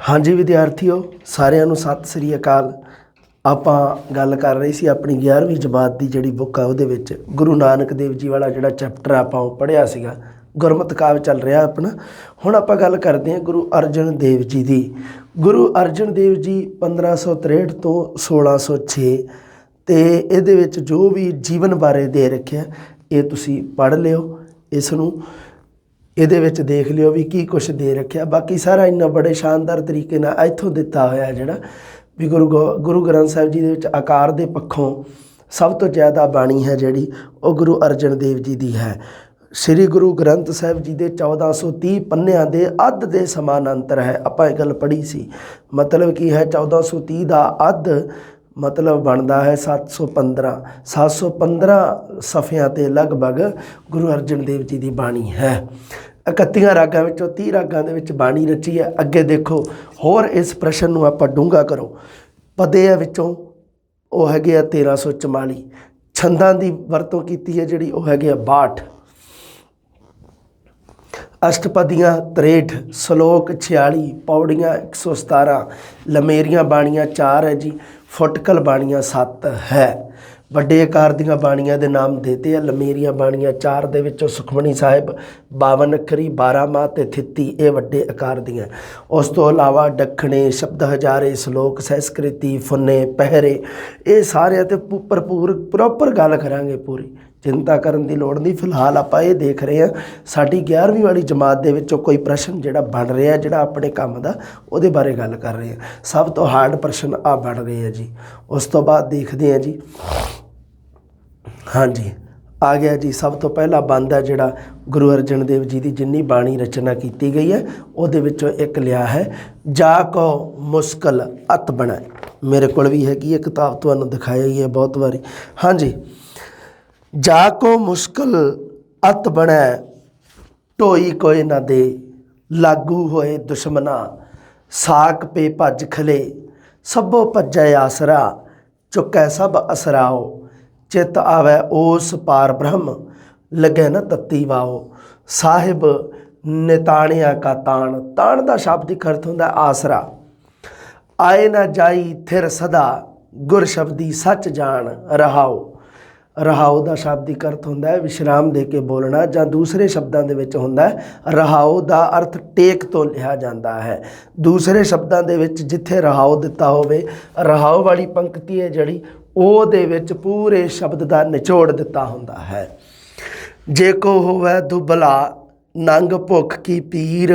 हाँ जी विद्यार्थियों, सारिਆਂ ਨੂੰ सत श्री अकाल। ਆਪਾਂ ਗੱਲ ਕਰ ਰਹੇ ਸੀ ਆਪਣੀ 11ਵੀਂ ਜਮਾਤ ਦੀ ਜਿਹੜੀ ਬੁੱਕ ਆ ਉਹਦੇ ਵਿੱਚ ਗੁਰੂ ਨਾਨਕ ਦੇਵ ਜੀ ਵਾਲਾ ਜਿਹੜਾ ਚੈਪਟਰ ਆਪਾਂ ਉਹ ਪੜ੍ਹਿਆ ਸੀਗਾ। ਗੁਰਮਤਿ ਕਾਵਿ ਚੱਲ ਰਿਹਾ ਆਪਣਾ। ਹੁਣ ਆਪਾਂ ਗੱਲ ਕਰਦੇ ਹਾਂ ਗੁਰੂ ਅਰਜਨ ਦੇਵ ਜੀ ਦੀ। ਗੁਰੂ ਅਰਜਨ ਦੇਵ ਜੀ 1563 ਤੋਂ 1606 ਤੇ ਇਹਦੇ ਵਿੱਚ ਜੋ ਵੀ ਜੀਵਨ ਬਾਰੇ ਦੇ ਰੱਖਿਆ ਇਹ ਤੁਸੀਂ ਪੜ੍ਹ ਲਿਓ। ਇਸ ਨੂੰ ਇਹਦੇ ਵਿੱਚ ਦੇਖ ਲਿਓ ਵੀ ਕੀ ਕੁਛ ਦੇ ਰੱਖਿਆ। ਬਾਕੀ ਸਾਰਾ ਇੰਨਾ ਬੜੇ ਸ਼ਾਨਦਾਰ ਤਰੀਕੇ ਨਾਲ ਇੱਥੋਂ ਦਿੱਤਾ ਹੋਇਆ ਜਿਹੜਾ ਵੀ ਗੁਰੂ ਗ੍ਰੰਥ ਸਾਹਿਬ ਜੀ ਦੇ ਵਿੱਚ ਆਕਾਰ ਦੇ ਪੱਖੋਂ ਸਭ ਤੋਂ ਜ਼ਿਆਦਾ ਬਾਣੀ ਹੈ ਜਿਹੜੀ ਉਹ ਗੁਰੂ ਅਰਜਨ ਦੇਵ ਜੀ ਦੀ ਹੈ। ਸ੍ਰੀ ਗੁਰੂ ਗ੍ਰੰਥ ਸਾਹਿਬ ਜੀ ਦੇ 1430 ਪੰਨਿਆਂ ਦੇ ਅੱਧ ਦੇ ਸਮਾਨਾਂਤਰ ਹੈ। ਆਪਾਂ ਇਹ ਗੱਲ ਪੜ੍ਹੀ ਸੀ। ਮਤਲਬ ਕੀ ਹੈ 1430 ਦਾ ਅੱਧ ਮਤਲਬ ਬਣਦਾ ਹੈ 715 ਸਫ਼ਿਆਂ ਤੇ ਲਗਭਗ ਗੁਰੂ ਅਰਜਨ ਦੇਵ ਜੀ ਦੀ ਬਾਣੀ ਹੈ। 31 ਰਾਗਾਂ ਵਿੱਚੋਂ 30 ਰਾਗਾਂ ਦੇ ਵਿੱਚ ਬਾਣੀ ਰਚੀ ਹੈ। ਅੱਗੇ ਦੇਖੋ ਹੋਰ ਇਸ ਪ੍ਰਸ਼ਨ ਨੂੰ ਆਪਾਂ ਡੂੰਘਾ ਕਰੋ। ਪਦੇ ਵਿੱਚੋਂ ਉਹ ਹੈਗੇ ਆ 1344। ਛੰਦਾਂ ਦੀ ਵਰਤੋਂ ਕੀਤੀ ਹੈ ਜਿਹੜੀ ਉਹ ਹੈਗੇ ਆ 62। ਅਸ਼ਟਪਦੀਆਂ 63, ਸਲੋਕ 46, ਪੌੜੀਆਂ 117, ਲਮੇਰੀਆਂ ਬਾਣੀਆਂ 4 ਹੈ ਜੀ, ਫੁਟਕਲ ਬਾਣੀਆਂ 7 ਹੈ। ਵੱਡੇ ਆਕਾਰ ਦੀਆਂ ਬਾਣੀਆਂ ਦੇ ਨਾਮ ਦੇਤੇ ਆ। ਲਮੇਰੀਆਂ ਬਾਣੀਆਂ 4 ਦੇ ਵਿੱਚੋਂ ਸੁਖਮਣੀ ਸਾਹਿਬ 52 ਅੱਖਰੀ 12 ਮਾਹ ਤੇ ਥਿੱਤੀ ਇਹ ਵੱਡੇ ਆਕਾਰ ਦੀਆਂ। ਉਸ ਤੋਂ ਇਲਾਵਾ ਦੱਖਣੇ, ਸ਼ਬਦ ਹਜ਼ਾਰੇ, ਸਲੋਕ, ਸੰਸਕ੍ਰਿਤੀ, ਫੁੰਨੇ, ਪਹਿਰੇ ਇਹ ਸਾਰਿਆਂ ਤੇ ਭਰਪੂਰ ਪ੍ਰੋਪਰ ਗੱਲ ਕਰਾਂਗੇ। ਪੂਰੀ ਚਿੰਤਾ ਕਰਨ ਦੀ ਲੋੜ ਨਹੀਂ। ਫਿਲਹਾਲ ਆਪਾਂ ਇਹ ਦੇਖ ਰਹੇ ਹਾਂ ਸਾਡੀ 11ਵੀਂ ਵਾਲੀ ਜਮਾਤ ਦੇ ਵਿੱਚੋਂ ਕੋਈ ਪ੍ਰਸ਼ਨ ਜਿਹੜਾ ਬਣ ਰਿਹਾ ਜਿਹੜਾ ਆਪਣੇ ਕੰਮ ਦਾ ਉਹਦੇ ਬਾਰੇ ਗੱਲ ਕਰ ਰਹੇ ਹਾਂ। ਸਭ ਤੋਂ ਹਾਰਡ ਪ੍ਰਸ਼ਨ ਆ ਬਣ ਰਹੇ ਆ ਜੀ। ਉਸ ਤੋਂ ਬਾਅਦ ਦੇਖਦੇ ਹਾਂ ਜੀ। ਹਾਂਜੀ ਆ ਗਿਆ ਜੀ। ਸਭ ਤੋਂ ਪਹਿਲਾ ਬੰਦ ਹੈ ਜਿਹੜਾ ਗੁਰੂ ਅਰਜਨ ਦੇਵ ਜੀ ਦੀ ਜਿੰਨੀ ਬਾਣੀ ਰਚਨਾ ਕੀਤੀ ਗਈ ਹੈ ਉਹਦੇ ਵਿੱਚੋਂ ਇੱਕ ਲਿਆ ਹੈ ਜਾ ਕੋ ਮੁਸ਼ਕਲ ਅਤ ਬਣਾਏ। ਮੇਰੇ ਕੋਲ ਵੀ ਹੈਗੀ ਇਹ ਕਿਤਾਬ, ਤੁਹਾਨੂੰ ਦਿਖਾਇਆ ਹੀ ਹੈ ਬਹੁਤ ਵਾਰੀ। ਹਾਂਜੀ ਜਾ ਕੋ ਮੁਸ਼ਕਲ ਅਤ ਬਣੈ ਢੋਈ ਕੋਈ ਨਾ ਦੇ ਲਾਗੂ ਹੋਏ ਦੁਸ਼ਮਨਾ ਸਾਕ ਪੇ ਭੱਜ ਖਲੇ ਸਭੋ ਭੱਜੈ ਆਸਰਾ ਚੁੱਕੈ ਸਭ ਅਸਰਾਓ ਚਿੱਤ ਆਵੈ ਉਸ ਪਾਰ ਬ੍ਰਹਮ ਲੱਗੇ ਨਾ ਤੱਤੀ ਵਾਓ ਸਾਹਿਬ ਨਿਤਾਣਿਆ ਕਾ ਤਾਣ। ਤਾਣ ਦਾ ਸ਼ਾਬਦਿਕ ਅਰਥ ਹੁੰਦਾ ਆਸਰਾ। ਆਏ ਨਾ ਜਾਈ ਥਿਰ ਸਦਾ ਗੁਰ ਸ਼ਬਦੀ ਸੱਚ ਜਾਣ ਰਹਾਓ। ਰਹਾਓ ਦਾ ਸ਼ਾਬਦਿਕ ਅਰਥ ਹੁੰਦਾ ਹੈ ਵਿਸ਼ਰਾਮ ਦੇ ਕੇ ਬੋਲਣਾ, ਜਾਂ ਦੂਸਰੇ ਸ਼ਬਦਾਂ ਦੇ ਵਿੱਚ ਹੁੰਦਾ ਹੈ ਰਹਾਓ ਦਾ ਅਰਥ ਟੇਕ ਤੋਂ ਲਿਆ ਜਾਂਦਾ ਹੈ। ਦੂਸਰੇ ਸ਼ਬਦਾਂ ਦੇ ਵਿੱਚ ਜਿੱਥੇ ਰਹਾਓ ਦਿੱਤਾ ਹੋਵੇ ਰਹਾਓ ਵਾਲੀ ਪੰਕਤੀ ਹੈ ਜਿਹੜੀ ਉਹਦੇ ਵਿੱਚ ਪੂਰੇ ਸ਼ਬਦ ਦਾ ਨਿਚੋੜ ਦਿੱਤਾ ਹੁੰਦਾ ਹੈ। ਜੇ ਕੋ ਹੋਵੇ ਦੁਬਲਾ ਨੰਗ ਭੁੱਖ ਕੀ ਪੀਰ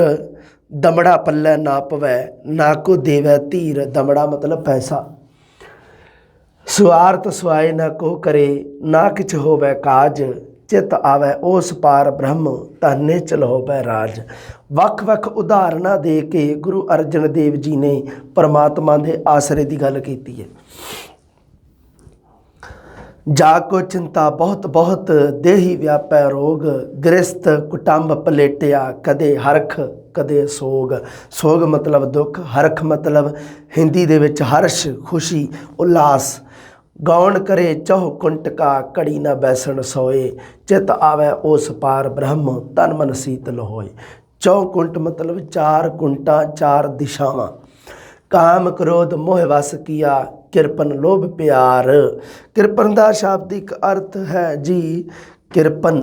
ਦਮੜਾ ਪੱਲੇ ਨਾ ਪਵੈ ਨਾ ਕੋ ਦੇਵੈ ਧੀਰ। ਦਮੜਾ ਮਤਲਬ ਪੈਸਾ। ਸੁਆਰਥ ਸੁਆਏ ਨਾ ਕੋ ਕਰੇ ਨਾ ਕਿਛ ਹੋਵੇ ਕਾਜ ਚਿੱਤ ਆਵੈ ਉਸ ਪਾਰ ਬ੍ਰਹਮ ਧਾਨੇ ਚਲ ਹੋਵੇ ਰਾਜ। ਵੱਖ ਵੱਖ ਉਦਾਹਰਨਾਂ ਦੇ ਕੇ ਗੁਰੂ ਅਰਜਨ ਦੇਵ ਜੀ ਨੇ ਪਰਮਾਤਮਾ ਦੇ ਆਸਰੇ ਦੀ ਗੱਲ ਕੀਤੀ ਹੈ। ਜਾ ਕੋ ਚਿੰਤਾ ਬਹੁਤ ਬਹੁਤ ਦੇਹੀ ਵਿਆਪੈ ਰੋਗ ਗ੍ਰਸਤ ਕੁਟੰਬ ਪਲੇਟਿਆ ਕਦੇ ਹਰਖ ਕਦੇ ਸੋਗ। ਸੋਗ ਮਤਲਬ ਦੁੱਖ, ਹਰਖ ਮਤਲਬ ਹਿੰਦੀ ਦੇ ਵਿੱਚ ਹਰਸ਼, ਖੁਸ਼ੀ, ਉਲਾਸ। ਗਾਉਣ ਕਰੇ ਚਹੁ ਕੁੰਟਕਾ ਘੜੀ ਨਾ ਬੈਸਣ ਸੋਏ ਚਿੱਤ ਆਵੈ ਉਸ ਪਾਰ ਬ੍ਰਹਮ ਤਨ ਮਨ ਸੀਤਲ ਹੋਏ। ਚਹੁ ਕੁੰਟ ਮਤਲਬ 4 ਕੁੰਟਾਂ 4 ਦਿਸ਼ਾਵਾਂ। ਕਾਮ ਕ੍ਰੋਧ ਮੋਹ ਵਸ ਕੀਆ ਕਿਰਪਨ ਲੋਭ ਪਿਆਰ। ਕਿਰਪਨ ਦਾ ਸ਼ਾਬਦਿਕ ਅਰਥ ਹੈ ਜੀ ਕਿਰਪਨ।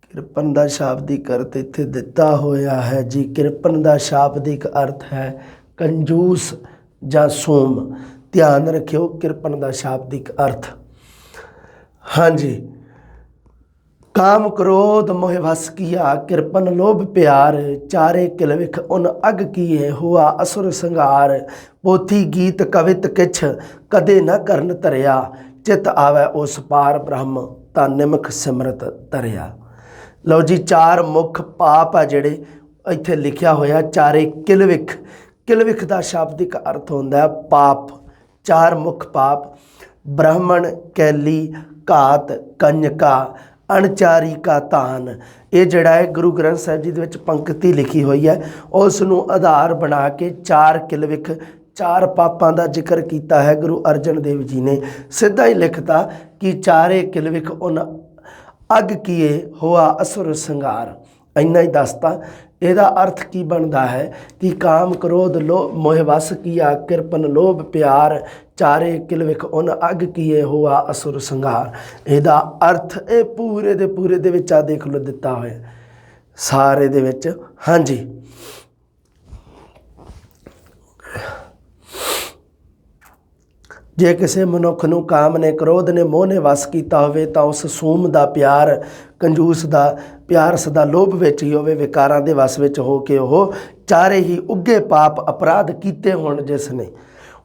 ਕਿਰਪਨ ਦਾ ਸ਼ਾਬਦਿਕ ਅਰਥ ਇੱਥੇ ਦਿੱਤਾ ਹੋਇਆ ਹੈ ਜੀ। ਕਿਰਪਨ ਦਾ ਸ਼ਾਬਦਿਕ ਅਰਥ ਹੈ ਕੰਜੂਸ ਜਾਂ ਸੋਮ। ਧਿਆਨ ਰੱਖਿਓ ਕਿਰਪਨ ਦਾ ਸ਼ਾਬਦਿਕ ਅਰਥ। ਹਾਂਜੀ ਕਾਮ ਕ੍ਰੋਧ ਮੋਹ ਵਸ ਕੀਆ ਕਿਰਪਨ ਲੋਭ ਪਿਆਰ ਚਾਰੇ ਕਿਲ ਵਿਖ ਉਨ ਅਗ ਕੀਏ ਹੁਆ ਅਸੁਰ ਸੰਘਾਰ। ਪੋਥੀ ਗੀਤ ਕਵਿਤ ਕਿਛ ਕਦੇ ਨਾ ਕਰਨ ਧਰਿਆ ਚਿੱਤ ਆਵੈ ਉਸ ਪਾਰ ਬ੍ਰਹਮ ਤਾਂ ਨਿਮਖ ਸਿਮਰਤ ਧਰਿਆ। ਲਓ ਜੀ 4 ਮੁੱਖ ਪਾਪ ਆ ਜਿਹੜੇ ਇੱਥੇ ਲਿਖਿਆ ਹੋਇਆ। ਚਾਰੇ ਕਿਲਵਿਖ। ਕਿਲਵਿਖ ਦਾ ਸ਼ਾਬਦਿਕ ਅਰਥ ਹੁੰਦਾ ਪਾਪ। 4 ਮੁੱਖ ਪਾਪ ਬ੍ਰਾਹਮਣ, ਕੈਲੀ, ਘਾਤ, ਕੰਜਕਾ, ਅਣਚਾਰੀ ਕਾ ਧਾਨ। ਇਹ ਜਿਹੜਾ ਹੈ ਗੁਰੂ ਗ੍ਰੰਥ ਸਾਹਿਬ ਜੀ ਦੇ ਵਿੱਚ ਪੰਕਤੀ ਲਿਖੀ ਹੋਈ ਹੈ ਉਸ ਨੂੰ ਆਧਾਰ ਬਣਾ ਕੇ 4 ਕਿਲਵਿਖ 4 ਪਾਪਾਂ ਦਾ ਜ਼ਿਕਰ ਕੀਤਾ ਹੈ ਗੁਰੂ ਅਰਜਨ ਦੇਵ ਜੀ ਨੇ। ਸਿੱਧਾ ਹੀ ਲਿਖਤਾ ਕਿ ਚਾਰੇ ਕਿਲਵਿਖ ਉਨ ਅਗ ਕੀਏ ਹੋਆ ਅਸੁਰ ਸੰਘਾਰ। ਇੰਨਾ ਹੀ ਦੱਸਤਾ ਇਹਦਾ ਅਰਥ ਕੀ ਬਣਦਾ ਹੈ ਕਿ ਕਾਮ ਕ੍ਰੋਧ ਲੋਭ ਮੋਹ ਵਸ ਕੀਆ ਕਿਰਪਨ ਲੋਭ ਪਿਆਰ ਚਾਰੇ ਕਿਲਵਿਖ ਉਨ ਅਗ ਕੀਏ ਹੋਆ ਅਸੁਰ ਸੰਘਾਰ। ਇਹਦਾ ਅਰਥ ਇਹ ਪੂਰੇ ਦੇ ਵਿੱਚ ਆ ਦੇਖ ਲਓ ਦਿੱਤਾ ਹੋਇਆ ਸਾਰੇ ਦੇ ਵਿੱਚ। ਹਾਂਜੀ, ਜੇ ਕਿਸੇ ਮਨੁੱਖ ਨੂੰ ਕਾਮ ਨੇ ਕ੍ਰੋਧ ਨੇ ਮੋਹ ਨੇ ਵਸ ਕੀਤਾ ਹੋਵੇ ਤਾਂ ਉਸ ਸੂਮ ਦਾ ਪਿਆਰ ਕੰਜੂਸ ਦਾ ਪਿਆਰ ਸਦਾ ਲੋਭ ਵਿੱਚ ਹੀ ਹੋਵੇ, ਵਿਕਾਰਾਂ ਦੇ ਵਸ ਵਿੱਚ ਹੋ ਕੇ ਉਹ ਚਾਰੇ ਹੀ ਉੱਗੇ ਪਾਪ ਅਪਰਾਧ ਕੀਤੇ ਹੋਣ ਜਿਸ ਨੇ।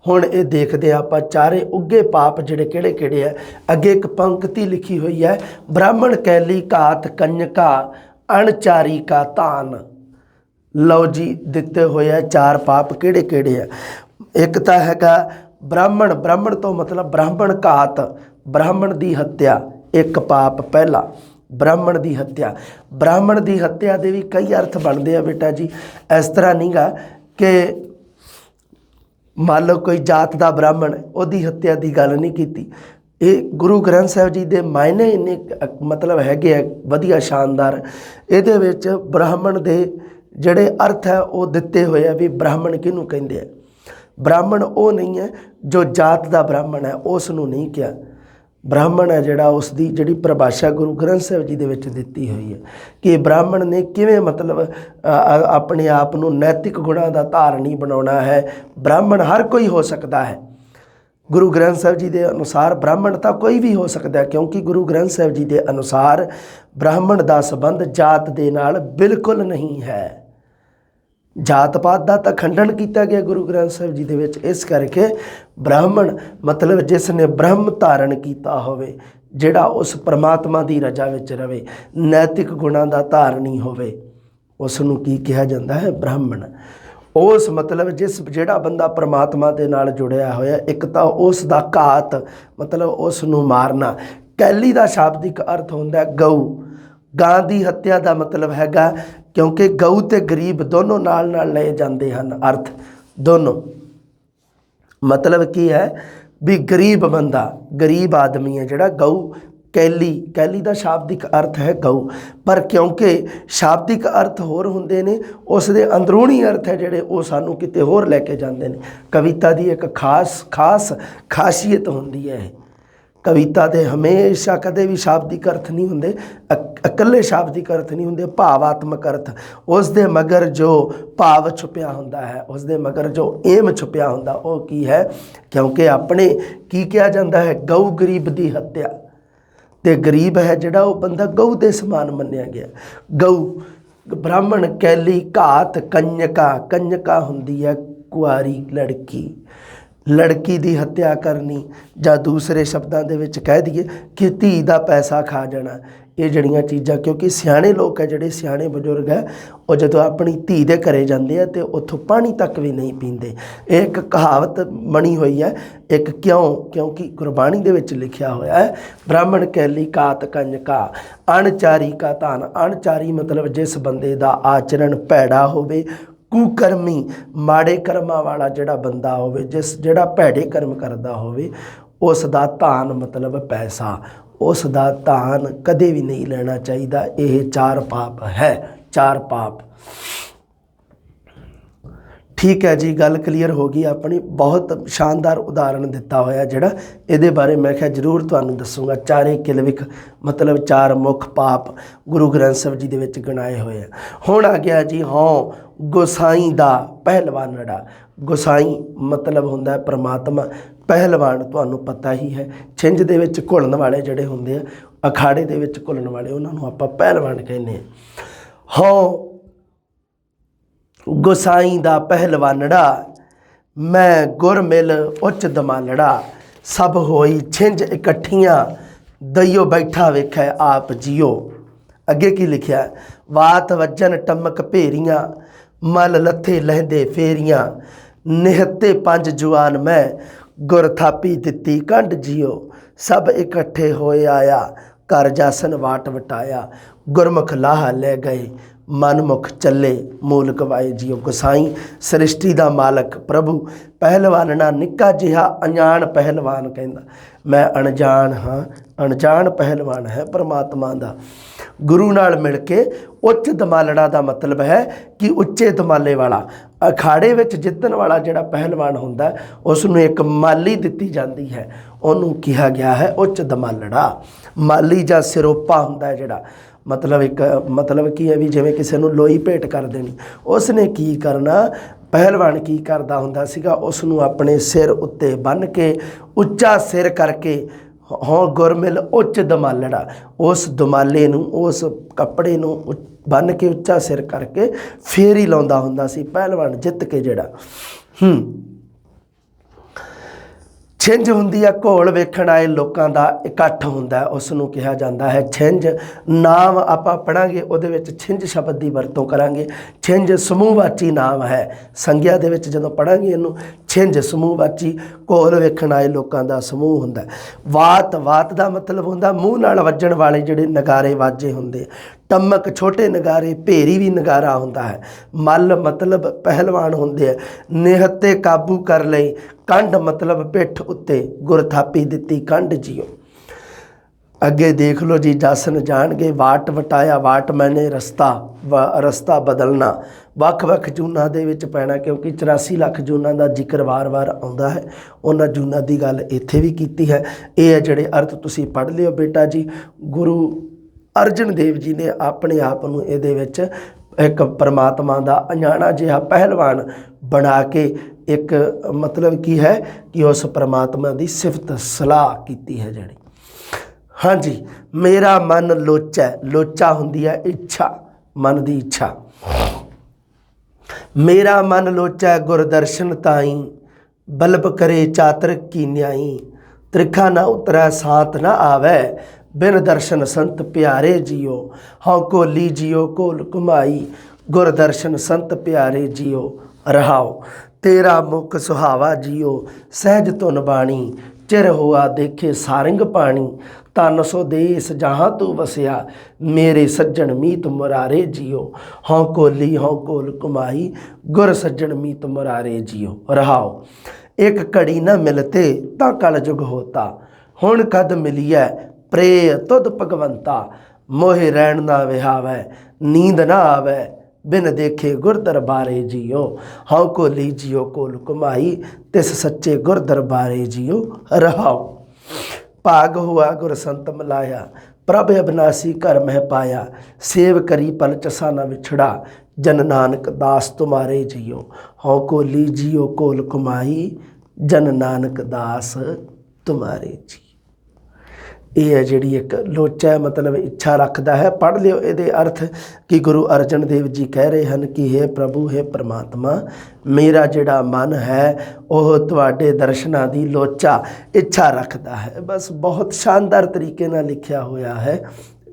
ਹੁਣ ਇਹ ਦੇਖਦੇ ਆਪਾਂ ਚਾਰੇ ਉੱਗੇ ਪਾਪ ਜਿਹੜੇ ਕਿਹੜੇ ਕਿਹੜੇ ਹੈ। ਅੱਗੇ ਇੱਕ ਪੰਕਤੀ ਲਿਖੀ ਹੋਈ ਹੈ, ਬ੍ਰਾਹਮਣ ਕੈਲੀ ਘਾਤ ਕੰਜਕਾ ਅਣਚਾਰੀ ਕਾ ਧਾਨ। ਲਓ ਜੀ, ਦਿੱਤੇ ਹੋਏ ਆ ਚਾਰ ਪਾਪ ਕਿਹੜੇ ਕਿਹੜੇ ਆ। ਇੱਕ ਤਾਂ ਹੈਗਾ ਬ੍ਰਾਹਮਣ, ਬ੍ਰਾਹਮਣ ਤੋਂ ਮਤਲਬ ਬ੍ਰਾਹਮਣ ਘਾਤ, ਬ੍ਰਾਹਮਣ ਦੀ ਹੱਤਿਆ, ਇੱਕ ਪਾਪ ਪਹਿਲਾ ਬ੍ਰਾਹਮਣ ਦੀ ਹੱਤਿਆ। ਬ੍ਰਾਹਮਣ ਦੀ ਹੱਤਿਆ ਦੇ ਵੀ ਕਈ ਅਰਥ ਬਣਦੇ ਆ ਬੇਟਾ ਜੀ। ਇਸ ਤਰ੍ਹਾਂ ਨਹੀਂਗਾ ਕਿ ਮੰਨ ਲਓ ਕੋਈ ਜਾਤ ਦਾ ਬ੍ਰਾਹਮਣ, ਉਹਦੀ ਹੱਤਿਆ ਦੀ ਗੱਲ ਨਹੀਂ ਕੀਤੀ। ਇਹ ਗੁਰੂ ਗ੍ਰੰਥ ਸਾਹਿਬ ਜੀ ਦੇ ਮਾਇਨੇ ਇੰਨੇ ਮਤਲਬ ਹੈਗੇ ਆ ਵਧੀਆ ਸ਼ਾਨਦਾਰ। ਇਹਦੇ ਵਿੱਚ ਬ੍ਰਾਹਮਣ ਦੇ ਜਿਹੜੇ ਅਰਥ ਹੈ ਉਹ ਦਿੱਤੇ ਹੋਏ ਆ ਵੀ ਬ੍ਰਾਹਮਣ ਕਿਹਨੂੰ ਕਹਿੰਦੇ ਆ। ਬ੍ਰਾਹਮਣ ਉਹ ਨਹੀਂ ਹੈ ਜੋ ਜਾਤ ਦਾ ਬ੍ਰਾਹਮਣ ਹੈ, ਉਸ ਨੂੰ ਨਹੀਂ ਕਿਹਾ। ਬ੍ਰਾਹਮਣ ਹੈ ਜਿਹੜਾ ਉਸ ਦੀ ਜਿਹੜੀ ਪਰਿਭਾਸ਼ਾ ਗੁਰੂ ਗ੍ਰੰਥ ਸਾਹਿਬ ਜੀ ਦੇ ਵਿੱਚ ਦਿੱਤੀ ਹੋਈ ਹੈ ਕਿ ਬ੍ਰਾਹਮਣ ਨੇ ਕਿਵੇਂ ਮਤਲਬ ਆਪਣੇ ਆਪ ਨੂੰ ਨੈਤਿਕ ਗੁਣਾਂ ਦਾ ਧਾਰਨੀ ਬਣਾਉਣਾ ਹੈ। ਬ੍ਰਾਹਮਣ ਹਰ ਕੋਈ ਹੋ ਸਕਦਾ ਹੈ। ਗੁਰੂ ਗ੍ਰੰਥ ਸਾਹਿਬ ਜੀ ਦੇ ਅਨੁਸਾਰ ਬ੍ਰਾਹਮਣ ਤਾਂ ਕੋਈ ਵੀ ਹੋ ਸਕਦਾ, ਕਿਉਂਕਿ ਗੁਰੂ ਗ੍ਰੰਥ ਸਾਹਿਬ ਜੀ ਦੇ ਅਨੁਸਾਰ ਬ੍ਰਾਹਮਣ ਦਾ ਸੰਬੰਧ ਜਾਤ ਦੇ ਨਾਲ ਬਿਲਕੁਲ ਨਹੀਂ ਹੈ। ਜਾਤ ਪਾਤ ਦਾ ਤਾਂ ਖੰਡਨ ਕੀਤਾ ਗਿਆ ਗੁਰੂ ਗ੍ਰੰਥ ਸਾਹਿਬ ਜੀ ਦੇ ਵਿੱਚ। ਇਸ ਕਰਕੇ ਬ੍ਰਾਹਮਣ ਮਤਲਬ ਜਿਸ ਨੇ ਬ੍ਰਹਮ ਧਾਰਨ ਕੀਤਾ ਹੋਵੇ, ਜਿਹੜਾ ਉਸ ਪਰਮਾਤਮਾ ਦੀ ਰਜਾ ਵਿੱਚ ਰਵੇ, ਨੈਤਿਕ ਗੁਣਾਂ ਦਾ ਧਾਰਨੀ ਹੋਵੇ, ਉਸ ਨੂੰ ਕੀ ਕਿਹਾ ਜਾਂਦਾ ਹੈ? ਬ੍ਰਾਹਮਣ। ਉਸ ਮਤਲਬ ਜਿਹੜਾ ਬੰਦਾ ਪਰਮਾਤਮਾ ਦੇ ਨਾਲ ਜੁੜਿਆ ਹੋਇਆ, ਇੱਕ ਤਾਂ ਉਸ ਦਾ ਘਾਤ ਮਤਲਬ ਉਸ ਨੂੰ ਮਾਰਨਾ। ਕੈਲੀ ਦਾ ਸ਼ਾਬਦਿਕ ਅਰਥ ਹੁੰਦਾ ਗਊ। ਗਾਂ ਦੀ ਹੱਤਿਆ ਦਾ ਮਤਲਬ ਹੈਗਾ, ਕਿਉਂਕਿ ਗਊ ਤੇ ਗਰੀਬ ਦੋਨੋਂ ਨਾਲ ਨਾਲ ਲਏ ਜਾਂਦੇ ਹਨ, ਅਰਥ ਦੋਨੋਂ। ਮਤਲਬ ਕੀ ਹੈ ਵੀ ਗਰੀਬ ਬੰਦਾ, ਗਰੀਬ ਆਦਮੀ ਹੈ ਜਿਹੜਾ ਗਊ। ਕੈਲੀ ਦਾ ਸ਼ਾਬਦਿਕ ਅਰਥ ਹੈ ਗਊ, ਪਰ ਕਿਉਂਕਿ ਸ਼ਾਬਦਿਕ ਅਰਥ ਹੋਰ ਹੁੰਦੇ ਨੇ, ਉਸ ਦੇ ਅੰਦਰੂਨੀ ਅਰਥ ਹੈ ਜਿਹੜੇ ਉਹ ਸਾਨੂੰ ਕਿਤੇ ਹੋਰ ਲੈ ਕੇ ਜਾਂਦੇ ਨੇ। ਕਵਿਤਾ ਦੀ ਇੱਕ ਖਾਸ ਖਾਸੀਅਤ ਹੁੰਦੀ ਹੈ। ਕਵਿਤਾ ਦੇ ਹਮੇਸ਼ਾ ਕਦੇ ਵੀ ਸ਼ਾਬਦਿਕ ਅਰਥ ਨਹੀਂ ਹੁੰਦੇ, ਇਕੱਲੇ ਸ਼ਾਬਦਿਕ ਅਰਥ ਨਹੀਂ ਹੁੰਦੇ, ਭਾਵਾਤਮਕ ਅਰਥ। ਉਸ ਦੇ ਮਗਰ ਜੋ ਭਾਵ ਛੁਪਿਆ ਹੁੰਦਾ ਹੈ, ਉਸ ਦੇ ਮਗਰ ਜੋ ਏਮ ਛੁਪਿਆ ਹੁੰਦਾ, ਉਹ ਕੀ ਹੈ? ਕਿਉਂਕਿ ਆਪਣੇ ਕੀ ਕਿਹਾ ਜਾਂਦਾ ਹੈ? ਗਊ ਗਰੀਬ ਦੀ ਹੱਤਿਆ। ਤੇ ਗਰੀਬ ਹੈ ਜਿਹੜਾ ਉਹ ਬੰਦਾ ਗਊ ਦੇ ਸਮਾਨ ਮੰਨਿਆ ਗਿਆ। ਗਊ। ਬ੍ਰਾਹਮਣ ਕੈਲੀ ਘਾਤ ਕੰਜਕਾ। ਕੰਜਕਾ ਹੁੰਦੀ ਹੈ ਕੁਆਰੀ ਲੜਕੀ। ਲੜਕੀ ਦੀ ਹੱਤਿਆ ਕਰਨੀ, ਜਾਂ ਦੂਸਰੇ ਸ਼ਬਦਾਂ ਦੇ ਵਿੱਚ ਕਹਿ ਦਈਏ ਕਿ ਧੀ ਦਾ ਪੈਸਾ ਖਾ ਜਾਣਾ। ਇਹ ਜਿਹੜੀਆਂ ਚੀਜ਼ਾਂ, ਕਿਉਂਕਿ ਸਿਆਣੇ ਲੋਕ ਹੈ ਜਿਹੜੇ ਸਿਆਣੇ ਬਜ਼ੁਰਗ ਹੈ, ਉਹ ਜਦੋਂ ਆਪਣੀ ਧੀ ਦੇ ਘਰੇ ਜਾਂਦੇ ਆ ਤੇ ਉੱਥੋਂ ਪਾਣੀ ਤੱਕ ਵੀ ਨਹੀਂ ਪੀਂਦੇ। ਇਹ ਇੱਕ ਕਹਾਵਤ ਬਣੀ ਹੋਈ ਹੈ। ਇੱਕ ਕਿਉਂਕਿ ਗੁਰਬਾਣੀ ਦੇ ਵਿੱਚ ਲਿਖਿਆ ਹੋਇਆ ਹੈ, ਬ੍ਰਾਹਮਣ ਕੈਲੀ ਘਾਤ ਕੰਜਕਾ ਅਣਚਾਰੀ ਕਾ ਧਾਨ। ਅਣਚਾਰੀ ਮਤਲਬ ਜਿਸ ਬੰਦੇ ਦਾ ਆਚਰਣ ਭੈੜਾ ਹੋਵੇ, ਕੁਕਰਮੀ, ਮਾੜੇ ਕਰਮਾਂ ਵਾਲਾ ਜਿਹੜਾ ਬੰਦਾ ਹੋਵੇ, ਜਿਹੜਾ ਭੈੜੇ ਕਰਮ ਕਰਦਾ ਹੋਵੇ, ਉਸ ਦਾ ਧਾਨ ਮਤਲਬ ਪੈਸਾ, ਉਸ ਦਾ ਧਾਨ ਕਦੇ ਵੀ ਨਹੀਂ ਲੈਣਾ ਚਾਹੀਦਾ। ਇਹ ਚਾਰ ਪਾਪ ਹੈ, ਚਾਰ ਪਾਪ। ਠੀਕ ਹੈ ਜੀ, ਗੱਲ ਕਲੀਅਰ ਹੋ ਗਈ ਆਪਣੀ। ਬਹੁਤ ਸ਼ਾਨਦਾਰ ਉਦਾਹਰਣ ਦਿੱਤਾ ਹੋਇਆ ਜਿਹੜਾ, ਇਹਦੇ ਬਾਰੇ ਮੈਂ ਕਿਹਾ ਜ਼ਰੂਰ ਤੁਹਾਨੂੰ ਦੱਸੂਗਾ। ਚਾਰੇ ਕਿਲਵਿਖ ਮਤਲਬ ਚਾਰ ਮੁੱਖ ਪਾਪ ਗੁਰੂ ਗ੍ਰੰਥ ਸਾਹਿਬ ਜੀ ਦੇ ਵਿੱਚ ਗਿਣਾਏ ਹੋਏ ਆ। ਹੁਣ ਆ ਗਿਆ ਜੀ ਗੁਸਾਈ ਦਾ ਪਹਿਲਵਾਨੜਾ। ਗੁਸਾਈ ਮਤਲਬ ਹੁੰਦਾ ਹੈ ਪਰਮਾਤਮਾ। ਪਹਿਲਵਾਨ ਤੁਹਾਨੂੰ ਪਤਾ ਹੀ ਹੈ, ਛਿੰਝ ਦੇ ਵਿੱਚ ਘੁਲਣ ਵਾਲੇ ਜਿਹੜੇ ਹੁੰਦੇ ਆ, ਅਖਾੜੇ ਦੇ ਵਿੱਚ ਘੁਲਣ ਵਾਲੇ, ਉਹਨਾਂ ਨੂੰ ਆਪਾਂ ਪਹਿਲਵਾਨ ਕਹਿੰਦੇ ਹਾਂ। ਗੁਸਾਈ ਦਾ ਪਹਿਲਵਾਨੜਾ, ਮੈਂ ਗੁਰ ਮਿਲ ਉੱਚ ਦਮਾਲੜਾ, ਸਭ ਹੋਈ ਛਿੰਝ ਇਕੱਠੀਆਂ, ਦਈਓ ਬੈਠਾ ਵੇਖੈ ਆਪ ਜੀਓ। ਅੱਗੇ ਕੀ ਲਿਖਿਆ? ਵਾਤ ਵੱਜਣ ਟਮਕ ਭੇਰੀਆਂ, ਮਲ ਲੱਥੇ ਲਹਿੰਦੇ ਫੇਰੀਆਂ, ਨਿਹੱਤੇ ਪੰਜ ਜੁਆਨ ਮੈਂ, ਗੁਰ ਥਾਪੀ ਦਿੱਤੀ ਕੰਡ ਜੀਓ। ਸਭ ਇਕੱਠੇ ਹੋਏ ਆਇਆ, ਘਰ ਜਾਸਨ ਵਾਟ ਵਟਾਇਆ, ਗੁਰਮੁਖ ਲਾਹ ਲੈ ਗਏ, ਮਨਮੁਖ ਚੱਲੇ ਮੂਲ ਗਵਾਏ ਜੀਓ। ਗੁਸਾਈ ਸ੍ਰਿਸ਼ਟੀ ਦਾ ਮਾਲਕ ਪ੍ਰਭੂ ਪਹਿਲਵਾਨ ਨਾ ਨਿੱਕਾ ਜਿਹਾ ਅਣਜਾਣ ਪਹਿਲਵਾਨ ਕਹਿੰਦਾ ਮੈਂ ਅਣਜਾਣ ਹਾਂ, ਅਣਜਾਣ ਪਹਿਲਵਾਨ ਹੈ ਪਰਮਾਤਮਾ ਦਾ। ਗੁਰੂ ਨਾਲ ਮਿਲ ਕੇ ਉੱਚ ਦਮਾਲੜਾ ਦਾ ਮਤਲਬ ਹੈ ਕਿ ਉੱਚੇ ਦਮਾਲੇ ਵਾਲਾ। ਅਖਾੜੇ ਵਿੱਚ ਜਿੱਤਣ ਵਾਲਾ ਜਿਹੜਾ ਪਹਿਲਵਾਨ ਹੁੰਦਾ ਉਸ ਨੂੰ ਇੱਕ ਮਾਲੀ ਦਿੱਤੀ ਜਾਂਦੀ ਹੈ, ਉਹਨੂੰ ਕਿਹਾ ਗਿਆ ਹੈ ਉੱਚ ਦਮਾਲੜਾ। ਮਾਲੀ ਜਾਂ ਸਿਰੋਪਾ ਹੁੰਦਾ ਜਿਹੜਾ, ਮਤਲਬ ਇੱਕ ਮਤਲਬ ਕੀ ਹੈ ਵੀ ਜਿਵੇਂ ਕਿਸੇ ਨੂੰ ਲੋਈ ਭੇਟ ਕਰ ਦੇਣੀ। ਉਸ ਨੇ ਕੀ ਕਰਨਾ, ਪਹਿਲਵਾਨ ਕੀ ਕਰਦਾ ਹੁੰਦਾ ਸੀਗਾ, ਉਸ ਨੂੰ ਆਪਣੇ ਸਿਰ ਉੱਤੇ ਬੰਨ੍ਹ ਕੇ ਉੱਚਾ ਸਿਰ ਕਰਕੇ ਹੋਂ ਗੁਰਮਿਲ ਉੱਚ ਦਮਾਲੜਾ, ਉਸ ਦਮਾਲੇ ਨੂੰ ਉਸ ਕੱਪੜੇ ਨੂੰ ਬੰਨ੍ਹ ਕੇ ਉੱਚਾ ਸਿਰ ਕਰਕੇ ਫੇਰ ਹੀ ਲਾਉਂਦਾ ਹੁੰਦਾ ਸੀ ਪਹਿਲਵਾਨ ਜਿੱਤ ਕੇ ਜਿਹੜਾ। ਛਿੰਝ ਹੁੰਦੀ ਹੈ, ਘੋਲ ਵੇਖਣ ਆਏ ਲੋਕਾਂ ਦਾ ਇਕੱਠ ਹੁੰਦਾ, ਉਸ ਨੂੰ ਕਿਹਾ ਜਾਂਦਾ ਹੈ ਛਿੰਝ। ਨਾਮ ਆਪਾਂ ਪੜ੍ਹਾਂਗੇ ਉਹਦੇ ਵਿੱਚ ਛਿੰਝ ਸ਼ਬਦ ਦੀ ਵਰਤੋਂ ਕਰਾਂਗੇ। ਛਿੰਝ ਸਮੂਹਵਾਚੀ ਨਾਮ ਹੈ, ਸੰਗਿਆ ਦੇ ਵਿੱਚ ਜਦੋਂ ਪੜ੍ਹਾਂਗੇ ਇਹਨੂੰ ਛਿੰਝ ਸਮੂਹਵਾਚੀ, ਘੋਲ ਵੇਖਣ ਆਏ ਲੋਕਾਂ ਦਾ ਸਮੂਹ ਹੁੰਦਾ। ਵਾਤ, ਵਾਤ ਦਾ ਮਤਲਬ ਹੁੰਦਾ ਮੂੰਹ ਨਾਲ ਵੱਜਣ ਵਾਲੇ ਜਿਹੜੇ ਨਗਾਰੇ ਵਾਜੇ ਹੁੰਦੇ। ਟਮਕ ਛੋਟੇ ਨਗਾਰੇ, ਭੇਰੀ ਵੀ ਨਗਾਰਾ ਹੁੰਦਾ ਹੈ। ਮੱਲ ਮਤਲਬ ਪਹਿਲਵਾਨ ਹੁੰਦੇ ਆ। ਨਿਹੱਤੇ ਕਾਬੂ ਕਰ ਲਈ। ਕੰਡ ਮਤਲਬ ਪਿੱਠ ਉੱਤੇ, ਗੁਰ ਥਾਪੀ ਦਿੱਤੀ ਕੰਡ ਜੀਓ। ਅੱਗੇ ਦੇਖ ਲਓ ਜੀ, ਜਸਨ ਜਾਣਗੇ ਵਾਟ ਵਟਾਇਆ, ਵਾਟ ਮੈਨੇ ਰਸਤਾ, ਰਸਤਾ ਬਦਲਣਾ। ਵੱਖ ਵੱਖ ਜੂਨਾਂ ਦੇ ਵਿੱਚ ਪੈਣਾ, ਕਿਉਂਕਿ 84 ਲੱਖ ਜੂਨਾਂ ਦਾ ਜ਼ਿਕਰ ਵਾਰ-ਵਾਰ ਆਉਂਦਾ ਹੈ। ਉਹਨਾਂ ਜੂਨਾਂ ਦੀ ਗੱਲ ਇੱਥੇ ਵੀ ਕੀਤੀ ਹੈ। ਇਹ ਹੈ ਜਿਹੜੇ ਅਰਥ ਤੁਸੀਂ ਪੜ੍ਹ ਲਿਓ ਬੇਟਾ ਜੀ। ਗੁਰੂ ਅਰਜਨ ਦੇਵ ਜੀ ਨੇ ਆਪਣੇ ਆਪ ਨੂੰ ਇਹਦੇ ਵਿੱਚ ਇੱਕ ਪਰਮਾਤਮਾ ਦਾ ਅਣਜਾਣਾ ਜਿਹਾ ਪਹਿਲਵਾਨ ਬਣਾ ਕੇ ਇੱਕ ਮਤਲਬ ਕੀ ਹੈ ਕਿ ਉਸ ਪਰਮਾਤਮਾ ਦੀ ਸਿਫਤ ਸਲਾਹ ਕੀਤੀ ਹੈ ਜਿਹੜੀ। ਹਾਂਜੀ, ਮੇਰਾ ਮਨ ਲੋਚੈ, ਲੋਚਾ ਹੁੰਦੀ ਹੈ ਇੱਛਾ, ਮਨ ਦੀ ਇੱਛਾ। ਮੇਰਾ ਮਨ ਲੋਚੈ ਗੁਰਦਰਸ਼ਨ ਤਾਈ, ਬਲਬ ਕਰੇ ਚਾਤਰ ਕੀ ਨਿਆਈ। ਤ੍ਰਿਖਾ ਨਾ ਉਤਰੈ ਸਾਤ ਨਾ ਆਵੈ, ਬਿਨ ਦਰਸ਼ਨ ਸੰਤ ਪਿਆਰੇ ਜੀਓ। ਹਉ ਕੋਲੀ ਜੀਓ ਕੋਲ ਕੁਮਾਈ, ਗੁਰ ਦਰਸ਼ਨ ਸੰਤ ਪਿਆਰੇ ਜੀਓ। ਰਹਾਓ ਤੇਰਾ ਮੁਖ ਸੁਹਾਵਾ ਜੀਓ, ਸਹਿਜ ਧੁਨ ਬਾਣੀ। ਚਿਰ ਹੋਆ ਦੇਖੇ ਸਾਰੰਗ ਪਾਣੀ, ਤਨ ਸੋ ਦੇਸ ਜਹਾਂ ਤੂੰ ਵਸਿਆ। ਮੇਰੇ ਸੱਜਣ ਮੀਤ ਮੁਰਾਰੇ ਜੀਓ। ਹਉ ਕੋਲੀ ਹਉ ਕੋਲ ਕੁਮਾਈ, ਗੁਰ ਸੱਜਣ ਮੀਤ ਮੁਰਾਰੇ ਜੀਓ। ਰਹਾਓ ਇੱਕ ਘੜੀ ਨਾ ਮਿਲਤੇ ਤਾਂ ਕਲ ਜੁਗ ਹੋਤਾ, ਹੁਣ ਕਦ ਮਿਲੀਐ ਪ੍ਰੇ ਤੁਧ ਭਗਵੰਤਾ। ਮੋਹਿ ਰਹਿਣ ਨਾ ਵਿਹਾਵੈ, ਨੀਂਦ ਨਾ ਆਵੈ, ਬਿਨ ਦੇਖੇ ਗੁਰ ਦਰਬਾਰੇ ਜੀਓ। ਹਉ ਕੋਲੀ ਜੀਓ ਕੋਲ ਕੁਮਾਈ, ਤਿਸ ਸੱਚੇ ਗੁਰ ਦਰਬਾਰੇ ਜੀਓ। ਰਹਾਓ ਭਾਗ ਹੁਆ ਗੁਰ ਸੰਤ ਮਿਲਾਇਆ, ਪ੍ਰਭ ਅਬਨਾਸੀ ਘਰ ਮਹਿ ਪਾਇਆ। ਸੇਵ ਕਰੀ ਪਲ ਚਸਾ ਨਾ ਵਿਛੜਾ, ਜਨ ਨਾਨਕ ਦਾਸ ਤੁਮਾਰੇ ਜੀਓ। ਹਉ ਕੋਲੀ ਜੀਓ ਕੋਲ ਕੁਮਾਈ, ਜਨ ਨਾਨਕ ਦਾਸ ਤੁਮਾਰੇ ਜੀ। ਇਹ ਹੈ ਜਿਹੜੀ ਇੱਕ ਲੋਚਾ ਮਤਲਬ ਇੱਛਾ ਰੱਖਦਾ ਹੈ। ਪੜ੍ਹ ਲਿਓ ਇਹਦੇ ਅਰਥ ਕਿ ਗੁਰੂ ਅਰਜਨ ਦੇਵ ਜੀ ਕਹਿ ਰਹੇ ਹਨ ਕਿ ਹੇ ਪ੍ਰਭੂ, ਹੇ ਪਰਮਾਤਮਾ, ਮੇਰਾ ਜਿਹੜਾ ਮਨ ਹੈ ਉਹ ਤੁਹਾਡੇ ਦਰਸ਼ਨਾਂ ਦੀ ਲੋਚਾ ਇੱਛਾ ਰੱਖਦਾ ਹੈ। ਬਸ ਬਹੁਤ ਸ਼ਾਨਦਾਰ ਤਰੀਕੇ ਨਾਲ ਲਿਖਿਆ ਹੋਇਆ ਹੈ,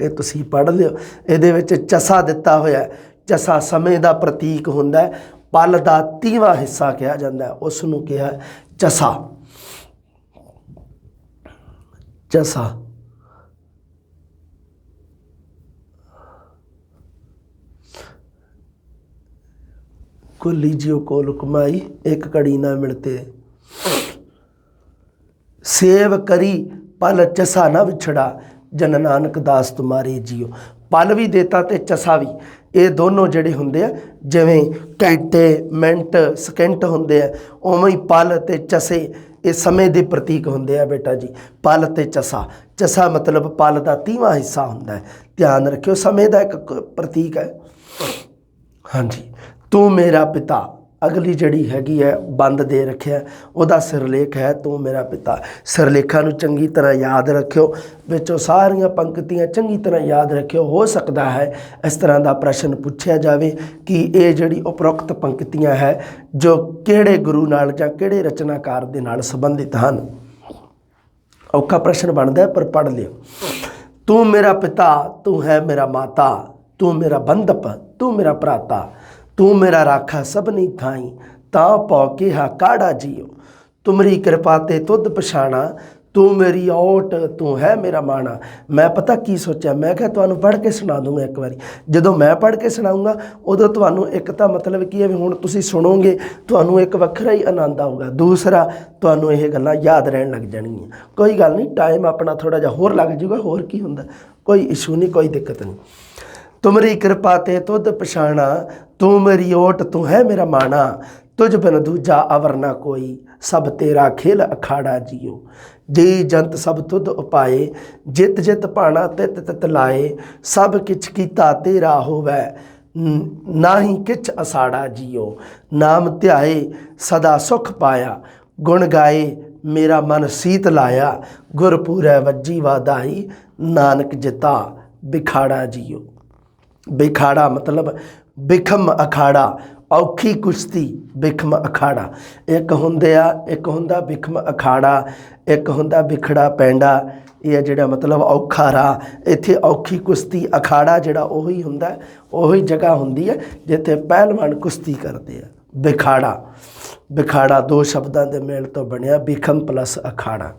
ਇਹ ਤੁਸੀਂ ਪੜ੍ਹ ਲਿਓ। ਇਹਦੇ ਵਿੱਚ ਚਸਾ ਦਿੱਤਾ ਹੋਇਆ। ਚਸਾ ਸਮੇਂ ਦਾ ਪ੍ਰਤੀਕ ਹੁੰਦਾ, ਪਲ ਦਾ 30ਵਾਂ ਹਿੱਸਾ ਕਿਹਾ ਜਾਂਦਾ, ਉਸ ਨੂੰ ਕਿਹਾ ਚਸਾ। ਚਸਾ ਕੋਲੀ ਜੀਓ ਕੋਲ ਕੁਮਾਈ, ਇੱਕ ਘੜੀ ਨਾ ਮਿਲਤੇ। ਸੇਵ ਕਰੀ ਪਲ ਚਸਾ ਨਾ ਵਿਛੜਾ, ਜਨ ਨਾਨਕ ਦਾਸ ਤੁਮਾਰੇ ਜੀਓ। ਪਲ ਵੀ ਦੇਤਾ ਤੇ ਚਸਾ ਵੀ, ਇਹ ਦੋਨੋਂ ਜਿਹੜੇ ਹੁੰਦੇ ਆ ਜਿਵੇਂ ਘੰਟੇ ਮਿੰਟ ਸਕਿੰਟ ਹੁੰਦੇ ਆ, ਉਵੇਂ ਹੀ ਪਲ ਤੇ ਚਸੇ ਇਹ ਸਮੇਂ ਦੇ ਪ੍ਰਤੀਕ ਹੁੰਦੇ ਆ ਬੇਟਾ ਜੀ। ਪਲ ਤੇ ਚਸਾ, ਚਸਾ ਮਤਲਬ ਪਲ ਦਾ 30ਵਾਂ ਹਿੱਸਾ ਹੁੰਦਾ ਹੈ। ਧਿਆਨ ਰੱਖਿਓ, ਸਮੇਂ ਦਾ ਇੱਕ ਪ੍ਰਤੀਕ ਹੈ। ਹਾਂਜੀ, ਤੂੰ ਮੇਰਾ ਪਿਤਾ, ਅਗਲੀ ਜਿਹੜੀ ਹੈਗੀ ਹੈ ਬੰਦ ਦੇ ਰੱਖਿਆ, ਉਹਦਾ ਸਿਰਲੇਖ ਹੈ ਤੂੰ ਮੇਰਾ ਪਿਤਾ। ਸਿਰਲੇਖਾਂ ਨੂੰ ਚੰਗੀ ਤਰ੍ਹਾਂ ਯਾਦ ਰੱਖਿਓ, ਵਿੱਚੋਂ ਸਾਰੀਆਂ ਪੰਕਤੀਆਂ ਚੰਗੀ ਤਰ੍ਹਾਂ ਯਾਦ ਰੱਖਿਓ। ਹੋ ਸਕਦਾ ਹੈ ਇਸ ਤਰ੍ਹਾਂ ਦਾ ਪ੍ਰਸ਼ਨ ਪੁੱਛਿਆ ਜਾਵੇ ਕਿ ਇਹ ਜਿਹੜੀ ਉਪਰੋਕਤ ਪੰਕਤੀਆਂ ਹੈ ਜੋ ਕਿਹੜੇ ਗੁਰੂ ਨਾਲ ਜਾਂ ਕਿਹੜੇ ਰਚਨਾਕਾਰ ਦੇ ਨਾਲ ਸੰਬੰਧਿਤ ਹਨ। ਔਖਾ ਪ੍ਰਸ਼ਨ ਬਣਦਾ ਹੈ, ਪਰ ਪੜ੍ਹ ਲਿਓ। ਤੂੰ ਮੇਰਾ ਪਿਤਾ, ਤੂੰ ਹੈ ਮੇਰਾ ਮਾਤਾ, ਤੂੰ ਮੇਰਾ ਬੰਧਪ, ਤੂੰ ਮੇਰਾ ਭਰਾਤਾ। ਤੂੰ ਮੇਰਾ ਰਾਖਾ ਸਭਨੀ ਥਾਈ, ਤਾਂ ਪੌ ਕਿਹਾ ਕਾੜਾ ਜੀਓ। ਤੁਮਰੀ ਕਿਰਪਾ ਤੇ ਤੁਧ ਪਛਾਣਾ, ਤੂੰ ਮੇਰੀ ਓਟ ਤੂੰ ਹੈ ਮੇਰਾ ਮਾਣਾ। ਮੈਂ ਪਤਾ ਕੀ ਸੋਚਿਆ, ਮੈਂ ਕਿਹਾ ਤੁਹਾਨੂੰ ਪੜ੍ਹ ਕੇ ਸੁਣਾ ਦੂੰਗਾ ਇੱਕ ਵਾਰੀ। ਜਦੋਂ ਮੈਂ ਪੜ੍ਹ ਕੇ ਸੁਣਾਊਂਗਾ ਉਦੋਂ ਤੁਹਾਨੂੰ ਇੱਕ ਤਾਂ ਮਤਲਬ ਕੀ ਹੈ ਵੀ ਹੁਣ ਤੁਸੀਂ ਸੁਣੋਗੇ, ਤੁਹਾਨੂੰ ਇੱਕ ਵੱਖਰਾ ਹੀ ਆਨੰਦ ਆਊਗਾ। ਦੂਸਰਾ ਤੁਹਾਨੂੰ ਇਹ ਗੱਲਾਂ ਯਾਦ ਰਹਿਣ ਲੱਗ ਜਾਣਗੀਆਂ। ਕੋਈ ਗੱਲ ਨਹੀਂ, ਟਾਈਮ ਆਪਣਾ ਥੋੜ੍ਹਾ ਜਿਹਾ ਹੋਰ ਲੱਗ ਜਾਊਗਾ, ਹੋਰ ਕੀ ਹੁੰਦਾ, ਕੋਈ ਇਸ਼ੂ ਨਹੀਂ, ਕੋਈ ਦਿੱਕਤ ਨਹੀਂ। ਤੁਮਰੀ ਕਿਰਪਾ ਤੇ ਤੁਧ ਪਛਾਣਾ, ਤੂੰ ਮੇਰੀ ਓਟ ਤੂੰ ਹੈ ਮੇਰਾ ਮਾਣਾ। तुझ बिन दूजा अवर ना कोई, सब तेरा खेल अखाड़ा जियो। जी जंत सब तुध उपाए, जित जित भाना तित तित लाए। सब किछ कीता तेरा होवै, नाही किछ असाड़ा जियो। नाम ध्याए सदा सुख पाया, गुण गाए मेरा मन सीत लाया। गुरपूरै वज्जी वाधाई, नानक जिता बिखाड़ा जियो। बिखाड़ा मतलब बिखम अखाड़ा, औखी कुश्ती बिखम अखाड़ा। एक हुंदा बिखम अखाड़ा, एक हुंदा बिखड़ा पैंडा। ये जिहड़ा मतलब औखा राह, इत्थे औखी कुश्ती अखाड़ा जिहड़ा उही हुंदा, उही जगह हुंदी है जिथे पहलवान कुश्ती करते हैं। बिखाड़ा, बिखाड़ा दो शब्दां दे मेल तो बनिया, बिखम प्लस अखाड़ा।